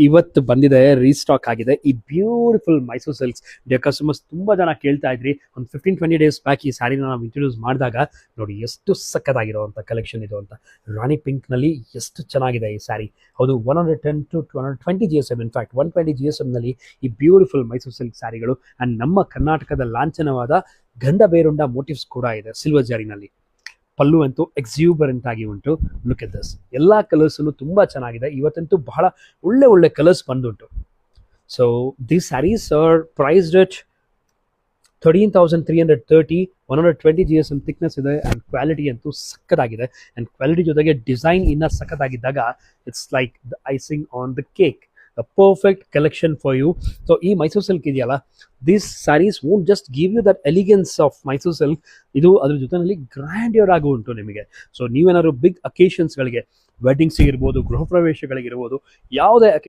ಇವತ್ತು ಬಂದಿದೆ, ರೀಸ್ಟಾಕ್ ಆಗಿದೆ ಈ beautiful Mysuru silks. Dear customers, ತುಂಬಾ ಜನ ಕೇಳ್ತಾ ಇದ್ರಿ. ಒಂದು 15-20 ಡೇಸ್ ಬ್ಯಾಕ್ ಈ ಸ್ಯಾರಿನ ನಾವು ಇಂಟ್ರೊಡ್ಯೂಸ್ ಮಾಡಿದಾಗ ನೋಡಿ ಎಷ್ಟು ಸಕ್ಕತ್ತಾಗಿರೋಂಥ ಕಲೆಕ್ಷನ್ ಇದು ಅಂತ. ರಾಣಿ ಪಿಂಕ್ ನಲ್ಲಿ ಎಷ್ಟು ಚೆನ್ನಾಗಿದೆ ಈ ಸ್ಯಾರಿ. ಹೌದು, 110 to 120 GSM, ಇನ್ಫ್ಯಾಕ್ಟ್ 120 GSM ನಲ್ಲಿ ಈ ಬ್ಯೂಟಿಫುಲ್ ಮೈಸೂರು ಸಿಲ್ಕ್ ಸ್ಯಾರಿಗಳು. ಅಂಡ್ ನಮ್ಮ ಕರ್ನಾಟಕದ ಲಾಂಛನವಾದ ಗಂಧ ಬೇರುಂಡ ಮೋಟಿವ್ಸ್ ಕೂಡ ಇದೆ ಸಿಲ್ವರ್ ಜಾರಿನಲ್ಲಿ. ಪಲ್ಲು ಅಂತೂ ಎಕ್ಸ್ಯೂಬರೆಂಟ್ ಆಗಿ ಉಂಟು. Look at this. ಎಲ್ಲಾ ಕಲರ್ಸ್ ತುಂಬಾ ಚೆನ್ನಾಗಿದೆ. ಇವತ್ತಂತೂ ಬಹಳ ಒಳ್ಳೆ ಕಲರ್ಸ್ ಬಂದುಂಟು. So these sarees are priced at 13,330. 120 GSM thickness ಇದೆ. ಅಂಡ್ ಕ್ವಾಲಿಟಿ ಅಂತೂ ಸಕ್ಕತ್ತಾಗಿದೆ. ಅಂಡ್ ಕ್ವಾಲಿಟಿ ಜೊತೆಗೆ ಡಿಸೈನ್ ಇನ್ನ ಸಕ್ಕತ್ತಾಗಿದ್ದಾಗ it's like the icing on the cake. A perfect collection for you. So ಈ ಮೈಸೂರು ಸಿಲ್ಕ್ ಇದೆಯಲ್ಲ, these sarees won't just give you that elegance of Mysuru silk, ಇದು ಅದ್ರ ಜೊತೆನಲ್ಲಿ ಗ್ರ್ಯಾಂಡಿಯರ್ ಆಗಿ ಉಂಟು ನಿಮಗೆ. ಸೊ ನೀವೇನಾದ್ರು ಬಿಗ್ ಅಕೇಶನ್ಸ್ಗಳಿಗೆ, ವೆಡ್ಡಿಂಗ್ಸ್ ಇರ್ಬೋದು, ಗೃಹ ಪ್ರವೇಶಗಳಿಗಿರ್ಬೋದು, ಯಾವುದೇ